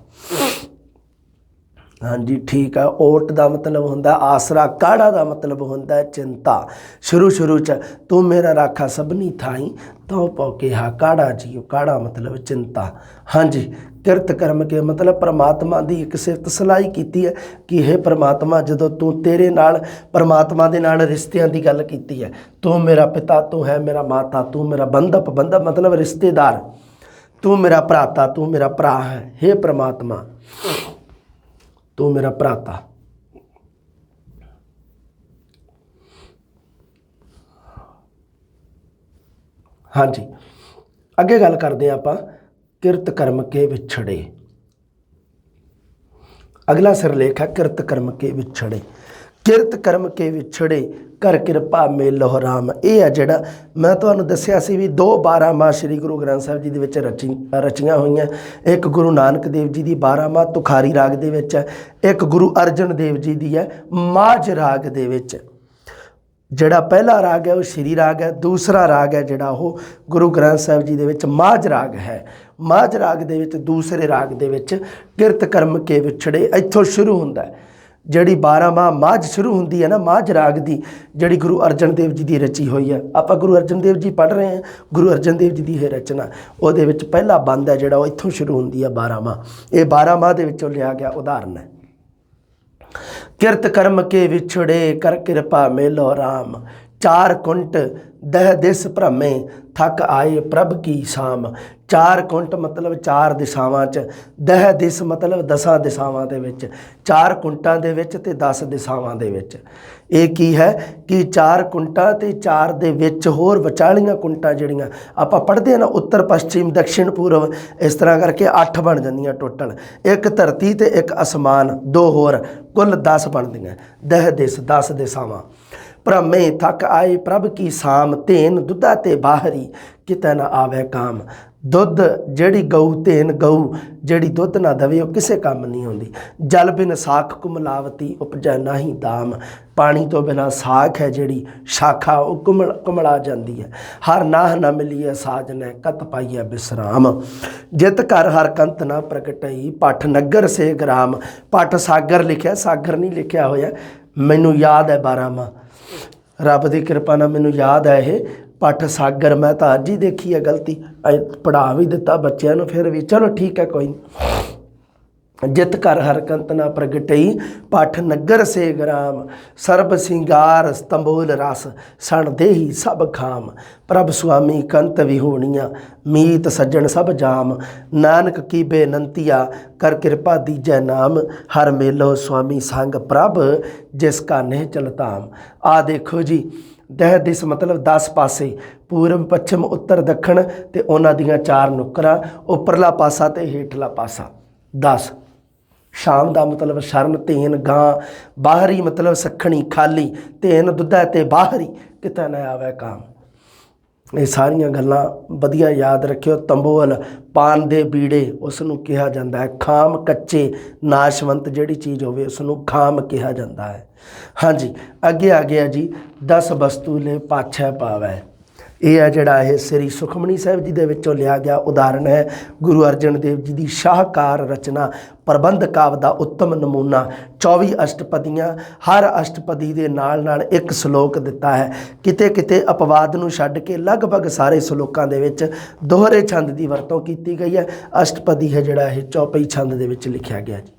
हाँ जी ठीक है। ओट का मतलब होंदा आसरा, काढ़ा का मतलब होंदा चिंता। शुरू च तू मेरा राखा सबनी थाई, तो पौके हा काढ़ा जियो। काढ़ा मतलब चिंता। हाँ जी। किरत कर्म के मतलब परमात्मा की एक सिफत सलाई की है कि हे परमात्मा, जदों तू तेरे नाल परमात्मा दे नाल रिश्तियां की गल की है, तू मेरा पिता, तू है मेरा माता, तू मेरा बंधप, बंधप मतलब रिश्तेदार, तू मेरा भराता, तू मेरा भरा है। हे परमात्मा तू मेरा भराता। हाँ जी, अगे गल करते हैं आप किरत कर्म के विछड़े। अगला सिरलेख है किरत कर्म के विछड़े। किरत कर्म के विछड़े कर किरपा मेलो राम। ये है जिहड़ा मैं तुहानूं दस्सिया सी भी 2 12 माह श्री गुरु ग्रंथ साहिब जी दे विच रचियां होईयां। एक गुरु नानक देव जी की 12 माह तुखारी राग दे विच है, एक गुरु अर्जन देव जी की है माझ राग दे विच। जिहड़ा पहला राग है वो श्री राग है, दूसरा राग है जिहड़ा वो गुरु ग्रंथ साहिब जी दे विच माझ राग है। माझ राग दे विच दूसरे राग दे विच किरत कर्म के विछड़े इत्थों शुरू हुंदा है। जिहड़ी 12 माह माझ शुरू होंदी है ना, माझ राग की जिहड़ी गुरु अर्जन देव जी की रची हुई है। आप गुरु अर्जन देव जी पढ़ रहे हैं, गुरु अर्जन देव जी की यह रचना, उहदे विच पहला बंद है जिहड़ा इत्थों शुरू होंदी है 12 माह। ये 12 माह दे विचों लिया गया उदाहरण है। किरत कर्म के विछड़े कर किरपा मेलो राम। 4 कुंट दह दिस भ्रमे, थक आए प्रभ की शाम। 4 कुंट मतलब 4 दिशावां च, दह दिस मतलब 10 दिशावां दे विच, 4 कुंटां दे विच ते 10 दिशावां दे विच। ये की है कि 4 कुंटां ते 4 दे विच होर विचालियां कुंटां जिहड़ियां आपां पढ़दे हैं ना, उत्तर पश्चिम दक्षिण पूर्व, इस तरह करके 8 बन जांदियां टोटल। एक धरती ते एक आसमान, 2 होर, कुल 10 बनदियां। दह दिस 10 दिशावां। भ्रमे थक आए प्रभ की साम, तेन दुधा ते बाहरी किते ना आवे काम। दुध जिहड़ी गऊ, तेन गऊ जिहड़ी दुध ना दवे वो किसे काम नहीं आउंदी। जल बिन साख कुमलावती, उपजै नाही दाम। पानी तो बिना साख है जिहड़ी शाखा वो कुमला जाती है। हर नाह न मिलिए साजनै, कत पाइए विश्राम। जित कर हर कंत ना प्रगटई, पठ नगर से ग्राम। पठ सागर लिखिया, सागर नहीं लिखिया होया। मैनू याद है 12 माह, रब की कृपा नाल मैनू याद है ये पठ सागर। मैं तो अज ही देखी है गलती, पढ़ा भी दिता बच्चों को, फिर भी चलो ठीक है कोई नहीं। जित कर हर कंत ना प्रगटई, पठ नगर से ग्राम। सर्ब सिंगार तंबोल रस, सण देही सब खाम। प्रभ स्वामी कंत विहोणिया, मीत सज्जन सब जाम। नानक की बेनंतिया, कर कृपा दीजै नाम। हर मेलो स्वामी संग प्रभ, जिसका नेह चलताम। आ देखो जी, दह दिस मतलब 10 पासे, पूरब पश्चिम उत्तर दक्षिण ते उन्हां दियां 4 नुकरां, उपरला पासा ते हेठला पासा 10। शाम का मतलब शरण, तेन गां। बाहरी मतलब सखणी खाली, तेन दुधा ते बाहरी किते ना आवे काम। ये सारियां गल्लां वधिया याद रखियो। तंबोल पान दे बीड़े उसनूं कहा जाता है। खाम कच्चे नाशवंत जिहड़ी चीज़ होवे उसनूं खाम कहा जाता है। हाँ जी, अगे आ गया जी 10 वस्तु ले पाछै पावै। ਇਹ ਹੈ ਜਿਹੜਾ ਇਹ ਸ੍ਰੀ ਸੁਖਮਨੀ ਸਾਹਿਬ ਜੀ ਦੇ ਵਿੱਚੋਂ ਲਿਆ ਗਿਆ ਉਦਾਹਰਣ ਹੈ। ਗੁਰੂ ਅਰਜਨ ਦੇਵ ਜੀ ਦੀ ਸ਼ਾਹਕਾਰ ਰਚਨਾ ਪ੍ਰਬੰਧ ਕਾਵਿ ਦਾ ਉੱਤਮ ਨਮੂਨਾ 24 ਅਸ਼ਟਪਦੀਆਂ, ਹਰ ਅਸ਼ਟਪਦੀ ਦੇ ਨਾਲ ਨਾਲ ਇੱਕ ਸ਼ਲੋਕ ਦਿੱਤਾ ਹੈ। ਕਿਤੇ ਕਿਤੇ ਅਪਵਾਦ ਨੂੰ ਛੱਡ ਕੇ ਲਗਭਗ ਸਾਰੇ ਸ਼ਲੋਕਾਂ ਦੇ ਵਿੱਚ ਦੋਹਰੇ ਛੰਦ ਦੀ ਵਰਤੋਂ ਕੀਤੀ ਗਈ ਹੈ। ਅਸ਼ਟਪਦੀ ਹੈ ਜਿਹੜਾ ਇਹ ਚੌਪਈ ਛੰਦ ਦੇ ਵਿੱਚ ਲਿਖਿਆ ਗਿਆ ਜੀ।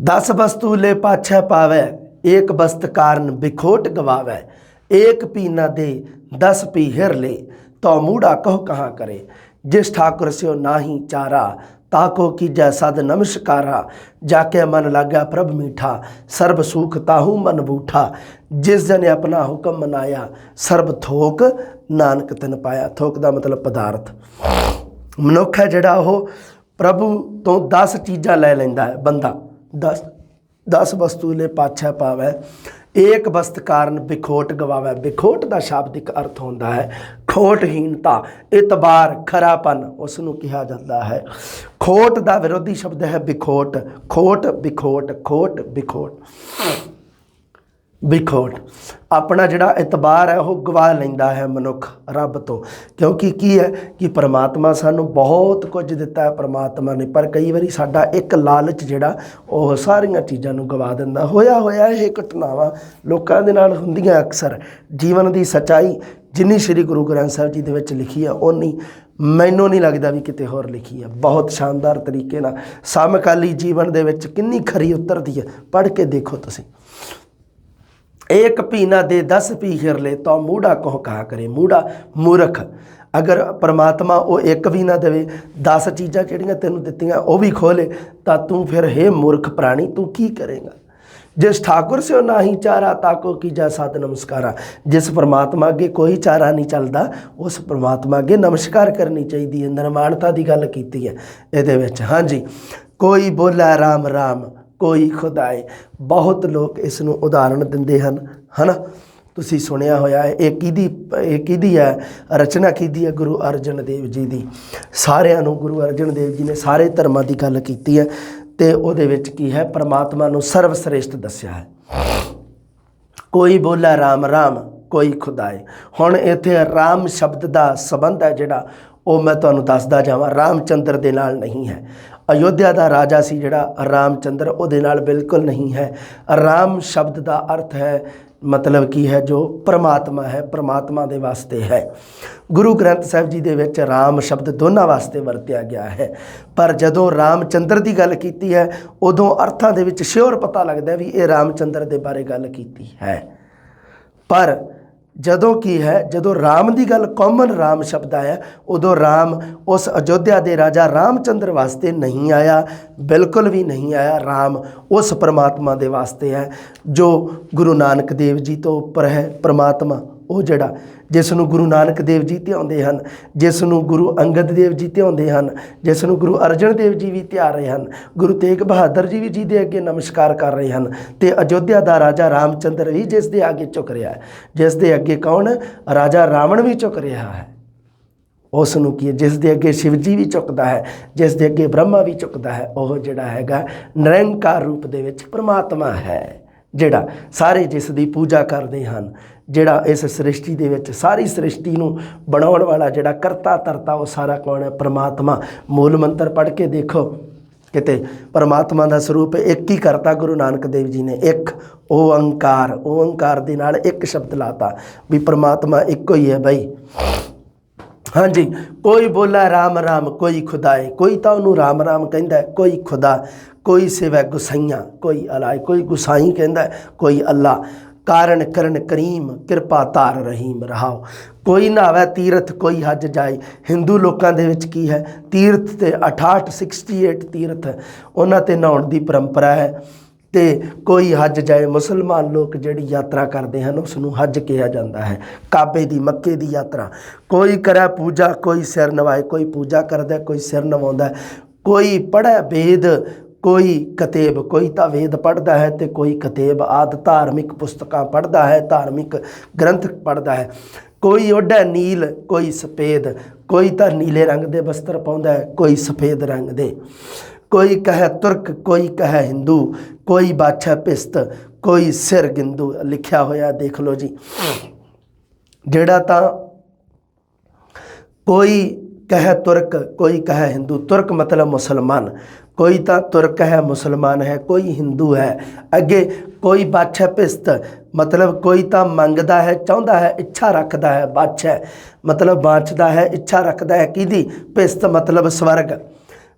10 वस्तु ले पाछै पावै, एक वस्त कारण बिखोट गवावै। एक पी न दे 10 पी हिर ले, तो मूढ़ा कहो कहाँ करे। जिस ठाकुर स्यो नाही चारा, ताको कीजै सद नमस्कारा। जाके मन लाग्या प्रभ मीठा, सर्ब सुख ताहू मन बूठा। जिस जन अपना हुक्म मनाया, सर्ब थोक नानक तिन पाया। थोक का मतलब पदार्थ। मनुख है जिहड़ा वो प्रभु तो 10 चीज़ां लै लैंदा है। बंदा 10 वस्तु ले पाछै पावै, एक वस्त कारण बिखोट गवावै। बिखोट का शाब्दिक अर्थ होता है खोटहीनता, इतबार, खरापन, उसनूं कहा जाता है। खोट का विरोधी शब्द है बिखोट। खोट बिखोट, खोट बिखोट। बिखोट अपना जिहड़ा इतबार है वो गवा लैंदा है मनुख रब तो, क्योंकि की है कि परमात्मा सानू बहुत कुछ दिता है परमात्मा ने, पर कई बारी साडा एक लालच जिहड़ा वो सारियां चीज़ां नूं गवा दिंदा। होया ये घटनावां लोकां दे नाल हुंदियां अक्सर। जीवन की सच्चाई जिन्नी श्री गुरु ग्रंथ साहिब जी दे विच लिखी है उन्नी मैनूं नहीं लगता भी किते होर लिखी है। बहुत शानदार तरीके नाल समकाली जीवन दे विच किन्नी खरी उतरदी है, पढ़ के देखो तुसीं। एक पी ना दे 10 पी हिर ले, तो मूढ़ा कहो कहा करे। मूढ़ा मूर्ख। अगर परमात्मा वो एक भी ना देवे, 10 चीज़ां जिहड़ियां तैनूं दित्तियां वो भी खोले, तो तू फिर हे मूर्ख प्राणी तू की करेगा। जिस ठाकुर से नाही चारा, ताको कीजा साध नमस्कारा। जिस परमात्मा अगे कोई चारा नहीं चलता, उस परमात्मा अगे नमस्कार करनी चाहिए। निर्माणता की गल कीती है इहदे विच। हाँ जी, कोई बोला राम राम, कोई खुदाए। बहुत लोग इसनूं उदाहरण दिंदे हन, है ना। तुसीं सुनिया होया है। एक किहदी है रचना कीती है गुरु अर्जन देव जी की। सारिਆਂ ਨੂੰ गुरु अर्जन देव जी ने सारे धर्मां की गल कीती है, तो ਉਹਦੇ ਵਿੱਚ ਕੀ है परमात्मा ਨੂੰ सर्वश्रेष्ठ दस्या है। कोई बोला राम राम, कोई खुदाए। हुण इत्थे राम शब्द का संबंध है जिहड़ा ਉਹ मैं तुहानूं दसदा जावां, रामचंद्र दे नाल नहीं है। अयोध्या का राजा सी जिहड़ा रामचंद्र, ਉਹਦੇ नाल बिल्कुल नहीं है। राम शब्द का अर्थ है मतलब की है जो परमात्मा है, परमात्मा दे वास्ते है। गुरु ग्रंथ साहिब जी दे विच राम शब्द दोनों वास्ते वरत्या गया है, पर जदों रामचंद्र की गल कीती है उदों अर्थां दे विच श्योर पता लगदा भी ये रामचंद्र दे बारे गल कीती है। पर जदों की है जदों राम की गल कॉमन राम शब्द आया, उदों राम उस अयोध्या के राजा रामचंद्र वास्ते नहीं आया, बिल्कुल भी नहीं आया। राम उस परमात्मा के वास्ते है जो गुरु नानक देव जी तो उपर है। परमात्मा वो जड़ा जिसनों गुरु नानक देव जी ध्याते हैं, जिसनों गुरु अंगद देव जी ध्याते हैं, जिसनों गुरु अर्जन देव जी भी ध्या रहे हैं, गुरु तेग बहादुर जी भी जी दे अगे नमस्कार कर रहे हैं, तो अयोध्या का राजा रामचंद्र भी जिस दे आगे झुक रहा है। जिस दे अगे कौन? राजा रावण भी झुक रहा है। उसनूं की जिस दे अगे शिव जी भी झुकता है, जिस दे अगे ब्रह्मा भी झुकता है, वह जिहड़ा हैगा निरंकार रूप दे विच परमात्मा है, जिहड़ा सारे जिस दी पूजा करते हैं, जिहड़ा इस सृष्टि दे विच सारी सृष्टि नूं बनाउण वाला जिहड़ा करता तरता वो सारा कौन है? परमात्मा। मूल मंत्र पढ़ के देखो किते परमात्मा का स्वरूप एक ही करता गुरु नानक देव जी ने, एक ओंकार। ओंकार दे नाल एक शब्द लाता भी परमात्मा एक ही है भाई। हाँ जी, कोई बोला राम राम, कोई खुदाए। कोई तो उन्होंने राम राम कहता है, कोई खुदा, कोई सिवा गुसाइयाँ, कोई अलाए, कोई गुसाई कहता है, कोई अल्लाह। कारण करण करीम, कृपा तार रहीम रहाओ। कोई नहावे तीर्थ, कोई हज जाए। हिंदू लोगों के विच की है तीर्थ ते 68 तीर्थ उन्हां ते नहाउण दी परंपरा है। तो कोई हज जाए, मुसलमान लोग जिहड़ी यात्रा करते हैं उसनूं हज कहा जाता है, काबे दी मक्के दी यात्रा। कोई करे पूजा, कोई सिर नवाए। कोई पूजा करदा, कोई सिर नवाउंदा, कोई पढ़े वेद, कोई कतेब। कोई तो वेद पढ़ता है तो कोई कतेब आदि धार्मिक पुस्तकां पढ़ता है, धार्मिक ग्रंथ पढ़ता है। कोई ओढ़े नील, कोई सफेद। कोई तो नीले रंग के वस्त्र पाउंदा है, कोई सफेद रंग दे। कोई कहे तुर्क कोई कहे हिंदू, कोई बाछा पिस्त कोई सिर गिंदू। लिखिया होया देख लो जी। जेड़ा तां कोई कहे तुर्क कोई कहे हिंदू, तुर्क मतलब मुसलमान, कोई तो तुर्क है मुसलमान है, कोई हिंदू है। अगे कोई बाछा पिस्त मतलब कोई तो मंगदा है चाहता है इच्छा रखता है, बाछा मतलब बाँचदा है इच्छा रखता है किहदी, पिस्त मतलब स्वर्ग।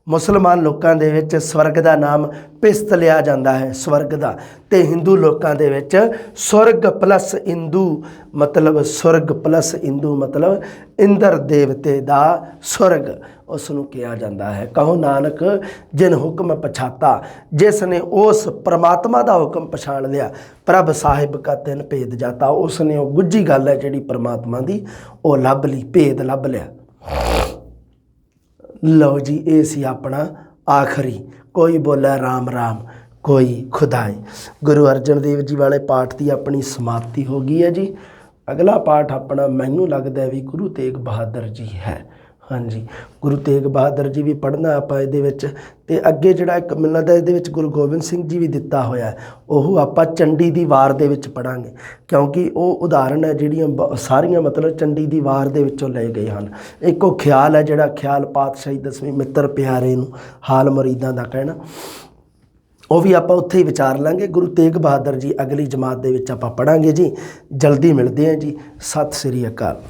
मुसलमान लोगों के विच स्वर्ग का नाम पिस्त लिया जाता है, स्वर्ग का। तो हिंदू लोगों के विच स्वर्ग प्लस इंदू मतलब स्वर्ग प्लस इंदू मतलब इंद्र देवते का स्वर्ग उसनूं कहा जाता है। कहो नानक जिन हुक्म पछाता, जिसने उस परमात्मा का हुक्म पछाण लिया, प्रभ साहिब का तिन भेद जाता। उसने वो गुझी गल है जिहड़ी परमात्मा की वो लभ ली, भेद लभ लिया। लो जी ये सी अपना आखिरी। कोई बोला राम राम कोई खुदाई। गुरु अर्जन देव जी वाले पाठ की अपनी समाप्ति हो गई है जी। अगला पाठ अपना मैनू लगता है भी गुरु तेग बहादुर जी है। हाँ जी, गुरु तेग बहादुर जी भी पढ़ना आप ये अगे जोड़ा एक मिलना ये गुरु गोबिंद सिंह जी भी दिता होया है, वो आप चंडी दी वार दे विच पढ़ांगे, क्योंकि वो उदाहरण है जिहड़ियां सारियां मतलब चंडी दी वार दे विचों लए गए हैं। एक वो ख्याल है जिहड़ा ख्याल पातशाही दसवीं मित्र प्यारे नूं हाल मुरीदां दा कहना, वो भी आप उत्थे ही विचार लांगे। गुरु तेग बहादुर जी अगली जमात दे विच आपां पढ़ांगे जी। जल्दी मिलते हैं जी। सत श्री अकाल।